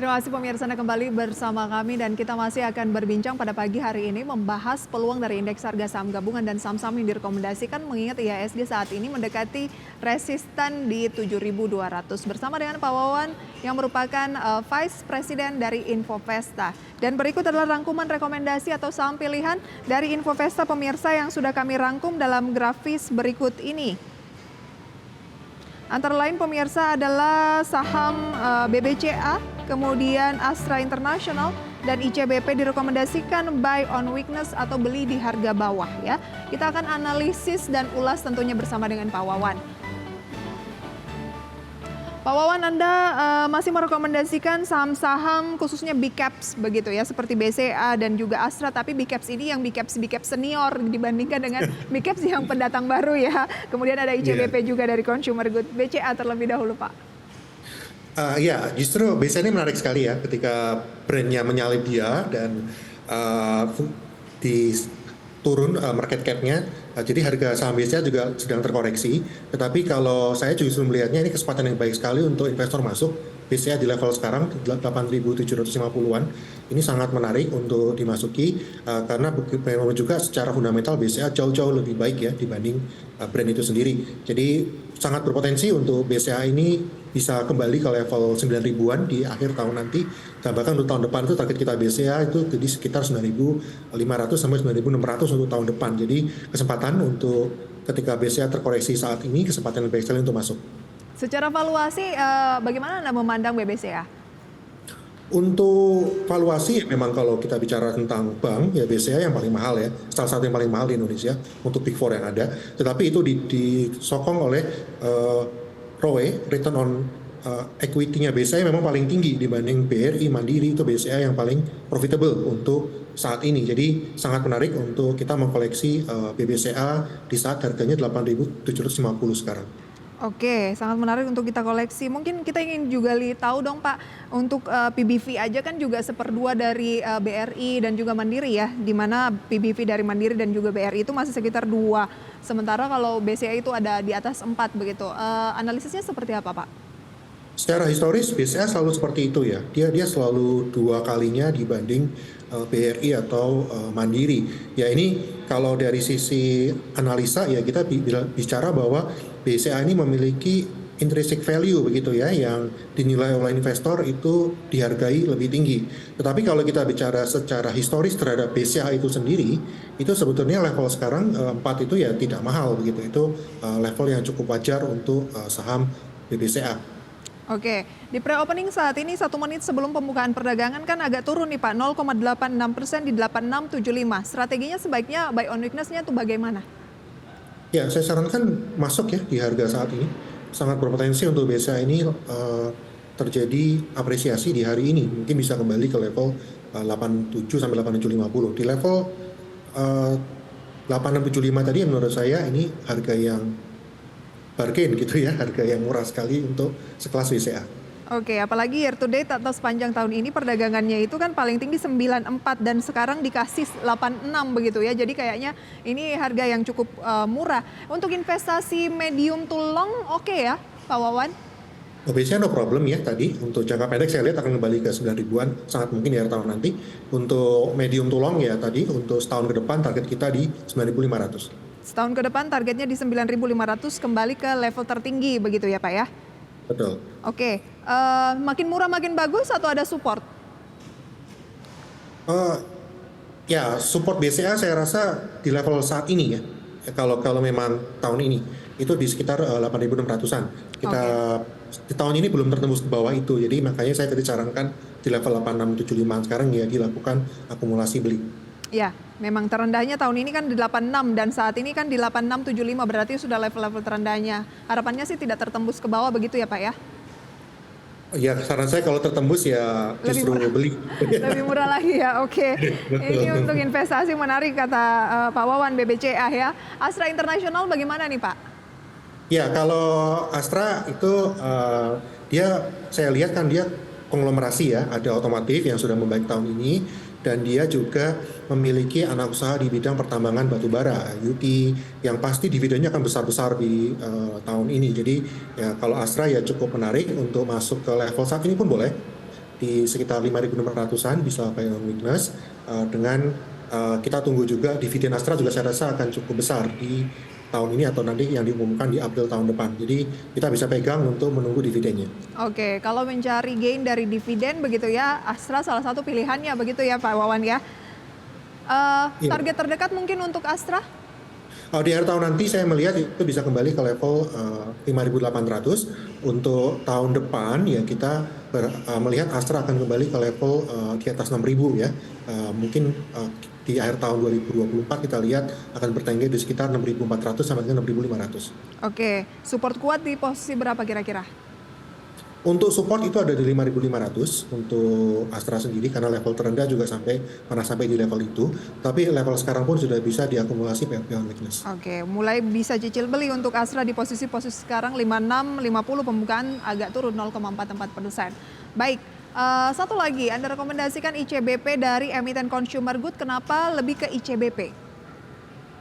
Terima kasih pemirsa Anda kembali bersama kami dan kita masih akan berbincang pada pagi hari ini membahas peluang dari indeks harga saham gabungan dan saham-saham yang direkomendasikan mengingat IHSG saat ini mendekati resisten di 7.200 bersama dengan Pak Wawan yang merupakan Vice President dari Infovesta. Dan berikut adalah rangkuman rekomendasi atau saham pilihan dari Infovesta pemirsa yang sudah kami rangkum dalam grafis berikut ini. Antara lain pemirsa adalah saham BBCA, kemudian Astra International, dan ICBP direkomendasikan buy on weakness atau beli di harga bawah ya. Kita akan analisis dan ulas tentunya bersama dengan Pak Wawan. Pak Wawan, Anda masih merekomendasikan saham-saham khususnya big caps begitu ya, seperti BCA dan juga Astra, tapi big caps ini yang big caps senior dibandingkan dengan big caps yang pendatang baru ya. Kemudian ada ICBP juga dari Consumer Good. BCA terlebih dahulu, Pak. Ya, justru BCA ini menarik sekali ya ketika brandnya menyalip dia dan turun market cap-nya. Jadi harga saham BCA juga sedang terkoreksi. Tetapi kalau saya justru melihatnya ini kesempatan yang baik sekali untuk investor masuk. BCA di level sekarang 8.750-an ini sangat menarik untuk dimasuki karena memang juga secara fundamental BCA jauh-jauh lebih baik ya dibanding brand itu sendiri. Jadi sangat berpotensi untuk BCA ini bisa kembali ke level 9.000-an di akhir tahun nanti. Dan bahkan untuk tahun depan itu target kita BCA itu di sekitar 9.500 sampai 9.600 untuk tahun depan. Jadi kesempatan untuk ketika BCA terkoreksi saat ini kesempatan yang baik sekali untuk masuk. Secara valuasi, bagaimana Anda memandang BBCA? Untuk valuasi, memang kalau kita bicara tentang bank, ya BCA yang paling mahal ya, salah satu yang paling mahal di Indonesia untuk Big Four yang ada. Tetapi itu disokong oleh ROE, return on equity-nya BCA memang paling tinggi dibanding BRI, Mandiri, itu BCA yang paling profitable untuk saat ini. Jadi sangat menarik untuk kita mengkoleksi BBCA di saat harganya 8.750 sekarang. Oke, sangat menarik untuk kita koleksi. Mungkin kita ingin juga tahu dong Pak, untuk PBV aja kan juga 1/2 dari BRI dan juga Mandiri ya, di mana PBV dari Mandiri dan juga BRI itu masih sekitar 2. Sementara kalau BCA itu ada di atas 4 begitu. Analisisnya seperti apa Pak? Secara historis BCA selalu seperti itu ya. Dia selalu 2 kalinya dibanding BRI atau Mandiri. Ya ini kalau dari sisi analisa ya kita bicara bahwa BCA ini memiliki intrinsic value begitu ya yang dinilai oleh investor itu dihargai lebih tinggi. Tetapi kalau kita bicara secara historis terhadap BCA itu sendiri, itu sebetulnya level sekarang 4 itu ya tidak mahal begitu. Itu level yang cukup wajar untuk saham BBCA. Oke, di pre-opening saat ini 1 menit sebelum pembukaan perdagangan kan agak turun nih Pak, 0,86% di 8675. Strateginya sebaiknya buy on weakness-nya itu bagaimana? Ya, saya sarankan masuk ya di harga saat ini. Sangat berpotensi untuk BCA ini terjadi apresiasi di hari ini. Mungkin bisa kembali ke level 87 sampai 8750. Di level 8675 tadi menurut saya ini harga yang bargain gitu ya, harga yang murah sekali untuk sekelas BCA. Oke, apalagi year to date atau sepanjang tahun ini perdagangannya itu kan paling tinggi 94 dan sekarang dikasih 86 begitu ya. Jadi kayaknya ini harga yang cukup murah. Untuk investasi medium to long oke ya Pak Wawan? BCA no problem ya tadi. Untuk jangka pendek saya lihat akan kembali ke 9.000-an, sangat mungkin di akhir tahun nanti. Untuk medium to long ya tadi, untuk setahun ke depan target kita di 9.500. Setahun ke depan targetnya di 9.500 kembali ke level tertinggi begitu ya Pak ya? Betul. Oke, makin murah makin bagus atau ada support? Ya support BCA saya rasa di level saat ini ya. Kalau memang tahun ini itu di sekitar 8.600-an. Kita di tahun ini belum tertembus ke bawah itu. Jadi makanya saya tadi sarankan di level 8675 sekarang ya dilakukan akumulasi beli. Ya, memang terendahnya tahun ini kan di 86 dan saat ini kan di 8675, berarti sudah level-level terendahnya. Harapannya sih tidak tertembus ke bawah begitu ya Pak ya? Ya saran saya kalau tertembus ya justru beli. Lebih murah lagi ya, oke. Ini untuk investasi menarik kata Pak Wawan BBCA ya. Astra International bagaimana nih Pak? Ya kalau Astra itu saya lihat kan dia konglomerasi ya, ada otomotif yang sudah membaik tahun ini. Dan dia juga memiliki anak usaha di bidang pertambangan batubara, UT, yang pasti dividennya akan besar-besar di tahun ini. Jadi ya kalau Astra ya cukup menarik untuk masuk ke level saat ini pun boleh. di sekitar 5.600-an bisa pakai on weakness, dengan kita tunggu juga dividen Astra juga saya rasa akan cukup besar di tahun ini atau nanti yang diumumkan di April tahun depan. Jadi kita bisa pegang untuk menunggu dividennya. Oke, kalau mencari gain dari dividen begitu ya, Astra salah satu pilihannya begitu ya Pak Wawan ya. Iya. Target terdekat mungkin untuk Astra? Di akhir tahun nanti saya melihat itu bisa kembali ke level 5.800. Untuk tahun depan ya kita melihat Astra akan kembali ke level di atas 6.000 ya. Mungkin di akhir tahun 2024 kita lihat akan bertengger di sekitar 6.400 sampai dengan 6.500. Oke, support kuat di posisi berapa kira-kira? Untuk support itu ada di 5.500 untuk Astra sendiri karena level terendah juga pernah sampai di level itu. Tapi level sekarang pun sudah bisa diakumulasi PL weakness. Oke, mulai bisa cicil beli untuk Astra di posisi-posisi sekarang 56, 50 pembukaan agak turun 0,44%. Baik, satu lagi Anda rekomendasikan ICBP dari emiten consumer good, kenapa lebih ke ICBP?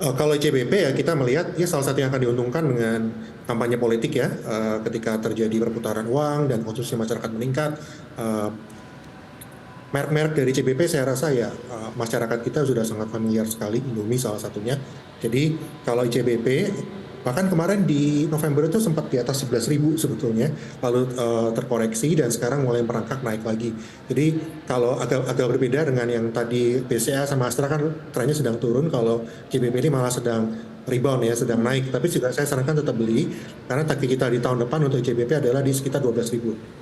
Kalau ICBP ya kita melihat dia salah satu yang akan diuntungkan dengan kampanye politik ya, ketika terjadi perputaran uang dan konsumsi masyarakat meningkat. Merek-merek dari ICBP saya rasa ya masyarakat kita sudah sangat familiar sekali, Indomie salah satunya. Jadi kalau ICBP bahkan kemarin di November itu sempat di atas 11.000 sebetulnya, lalu terkoreksi dan sekarang mulai merangkak naik lagi. Jadi kalau agak berbeda dengan yang tadi BCA sama Astra kan trennya sedang turun, kalau CBP ini malah sedang rebound ya, sedang naik. Tapi juga saya sarankan tetap beli karena target kita di tahun depan untuk CBP adalah di sekitar 12.000.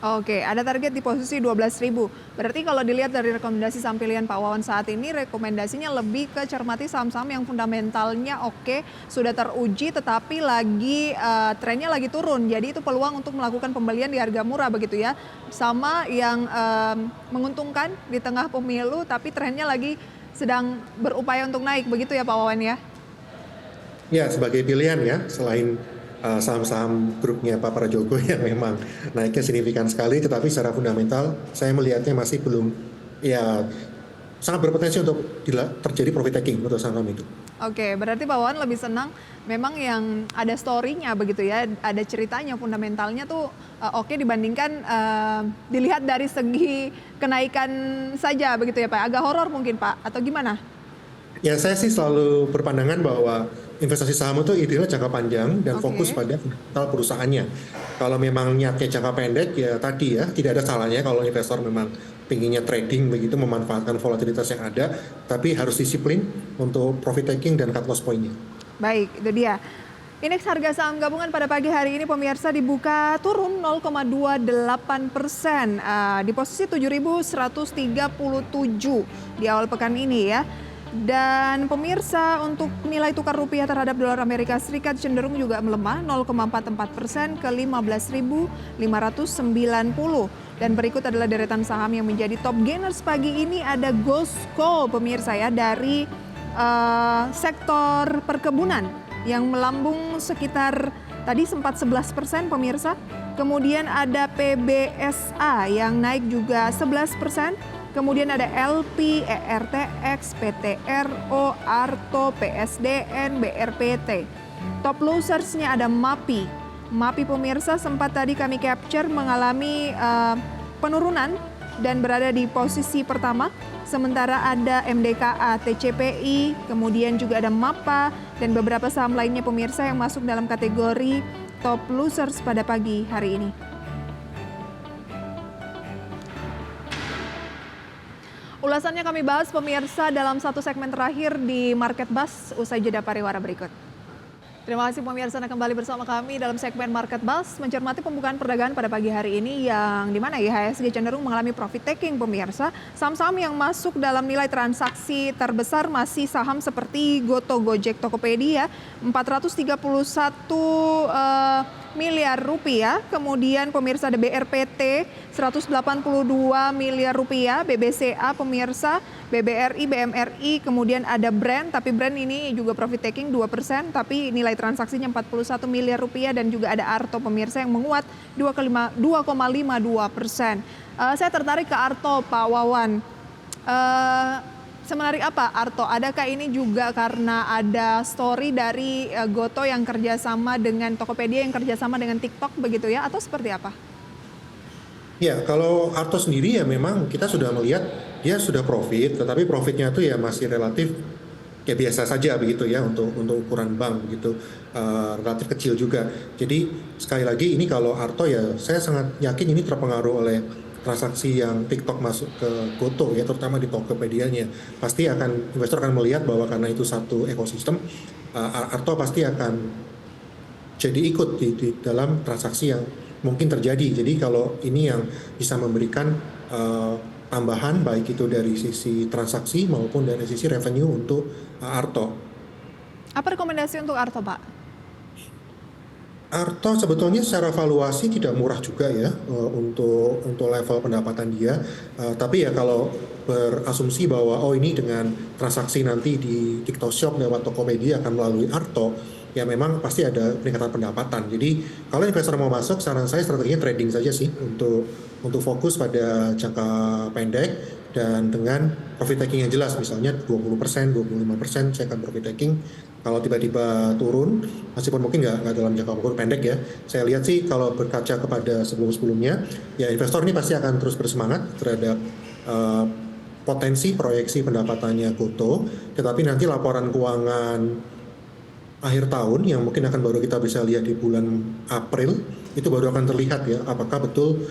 Oke, ada target di posisi 12.000. Berarti kalau dilihat dari rekomendasi saham pilihan Pak Wawan saat ini, rekomendasinya lebih ke cermati saham-saham yang fundamentalnya oke, sudah teruji tetapi lagi trennya lagi turun. Jadi itu peluang untuk melakukan pembelian di harga murah begitu ya. Sama yang menguntungkan di tengah pemilu tapi trennya lagi sedang berupaya untuk naik begitu ya Pak Wawan ya. Ya, sebagai pilihan ya, selain saham-saham grupnya Pak Prajogo yang memang naiknya signifikan sekali, tetapi secara fundamental saya melihatnya masih belum, ya sangat berpotensi untuk terjadi profit taking untuk saham itu. Oke, berarti Pak Wawan lebih senang memang yang ada story-nya begitu ya, ada ceritanya, fundamentalnya tuh oke dibandingkan dilihat dari segi kenaikan saja begitu ya Pak, agak horor mungkin Pak, atau gimana? Ya saya sih selalu berpandangan bahwa investasi saham itu idealnya jangka panjang dan fokus pada fundamental perusahaannya. Kalau memang niatnya jangka pendek ya tadi ya tidak ada salahnya kalau investor memang pinginnya trading begitu memanfaatkan volatilitas yang ada, tapi harus disiplin untuk profit taking dan cut loss point-nya. Baik, itu dia. Indeks harga saham gabungan pada pagi hari ini pemirsa dibuka turun 0,28%, di posisi 7.137 di awal pekan ini ya. Dan pemirsa untuk nilai tukar rupiah terhadap dolar Amerika Serikat cenderung juga melemah 0,44% ke 15.590. Dan berikut adalah deretan saham yang menjadi top gainers pagi ini. Ada Gosco pemirsa ya dari sektor perkebunan yang melambung sekitar tadi sempat 11% pemirsa. Kemudian ada PBSA yang naik juga 11%. Kemudian ada LP, ERTX, PTRO, Arto, PSDN, BRPT. Top losersnya ada MAPI. MAPI pemirsa sempat tadi kami capture mengalami penurunan dan berada di posisi pertama. Sementara ada MDKA, TCPI, kemudian juga ada MAPA dan beberapa saham lainnya pemirsa yang masuk dalam kategori top losers pada pagi hari ini. Ulasannya kami bahas pemirsa dalam satu segmen terakhir di Market Buzz usai jeda pariwara berikut. Terima kasih pemirsa Anda kembali bersama kami dalam segmen Market Buzz mencermati pembukaan perdagangan pada pagi hari ini yang dimana IHSG cenderung mengalami profit taking pemirsa. Saham-saham yang masuk dalam nilai transaksi terbesar masih saham seperti Goto, Gojek, Tokopedia 431 miliar rupiah. Kemudian pemirsa ada BRPT 182 miliar rupiah, BBCA pemirsa, BBRI, BMRI, kemudian ada Brand, tapi Brand ini juga profit taking 2%, tapi nilai transaksinya 41 miliar rupiah dan juga ada Arto pemirsa yang menguat 2,52%. Saya tertarik ke Arto Pak Wawan. Semenarik apa Arto? Adakah ini juga karena ada story dari Goto yang kerjasama dengan Tokopedia yang kerjasama dengan TikTok begitu ya, atau seperti apa? Ya, kalau Arto sendiri ya memang kita sudah melihat dia sudah profit, tetapi profitnya itu ya masih relatif ya biasa saja begitu ya untuk ukuran bank gitu. Relatif kecil juga. Jadi sekali lagi ini kalau Arto ya saya sangat yakin ini terpengaruh oleh transaksi yang TikTok masuk ke Goto ya, terutama di Tokopedia-nya. Pasti akan investor akan melihat bahwa karena itu satu ekosistem, Arto pasti akan jadi ikut di dalam transaksi yang mungkin terjadi. Jadi kalau ini yang bisa memberikan uh, tambahan baik itu dari sisi transaksi maupun dari sisi revenue untuk Arto. Apa rekomendasi untuk Arto, Pak? Arto sebetulnya secara valuasi tidak murah juga ya untuk level pendapatan dia. Tapi ya kalau berasumsi bahwa oh ini dengan transaksi nanti di TikTok Shop lewat Tokopedia akan melalui Arto, ya memang pasti ada peningkatan pendapatan. Jadi kalau investor mau masuk, saran saya strateginya trading saja sih untuk fokus pada jangka pendek dan dengan profit taking yang jelas, misalnya 20%, 25% saya akan profit taking. Kalau tiba-tiba turun, meskipun mungkin nggak dalam jangka waktu pendek ya, saya lihat sih kalau berkaca kepada sebelum-sebelumnya, ya investor ini pasti akan terus bersemangat terhadap uh, potensi proyeksi pendapatannya Goto, tetapi nanti laporan keuangan akhir tahun yang mungkin akan baru kita bisa lihat di bulan April, itu baru akan terlihat ya apakah betul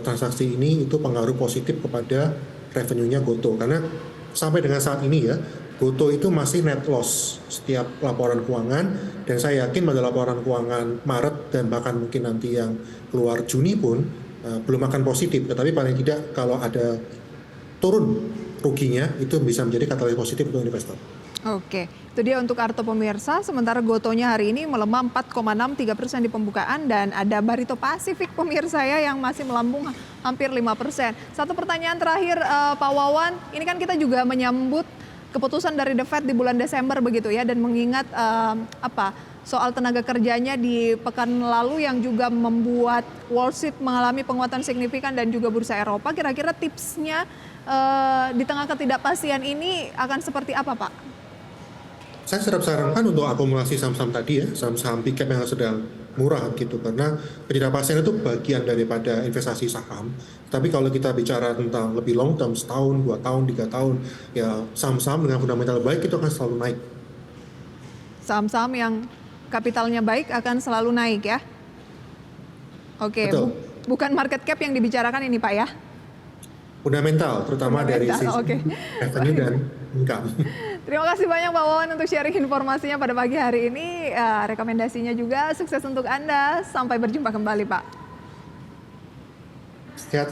transaksi ini itu pengaruh positif kepada revenue-nya Goto. Karena sampai dengan saat ini ya, Goto itu masih net loss setiap laporan keuangan, dan saya yakin pada laporan keuangan Maret dan bahkan mungkin nanti yang keluar Juni pun belum akan positif, tetapi paling tidak kalau ada turun ruginya itu bisa menjadi katalis positif untuk investor. Oke, itu dia untuk Arto pemirsa. Sementara Gotonya hari ini melemah 4,63% di pembukaan dan ada Barito Pasifik pemirsa ya yang masih melambung hampir 5%. Satu pertanyaan terakhir Pak Wawan, ini kan kita juga menyambut keputusan dari The Fed di bulan Desember begitu ya, dan mengingat soal tenaga kerjanya di pekan lalu yang juga membuat Wall Street mengalami penguatan signifikan dan juga bursa Eropa. Kira-kira tipsnya di tengah ketidakpastian ini akan seperti apa, Pak? Saya tetap sarankan untuk akumulasi saham-saham tadi ya, saham-saham big cap yang sedang murah gitu, karena ketidakpastian itu bagian daripada investasi saham. Tapi kalau kita bicara tentang lebih long term, setahun, 2 tahun, 3 tahun, ya saham-saham dengan fundamental baik itu akan selalu naik. Saham-saham yang kapitalnya baik akan selalu naik ya? Oke, Betul. bukan market cap yang dibicarakan ini Pak ya? Fundamental, terutama dari sisi Oke. revenue dan income. Terima kasih banyak Pak Wawan untuk sharing informasinya pada pagi hari ini. Rekomendasinya juga sukses untuk Anda. Sampai berjumpa kembali Pak. Sehat.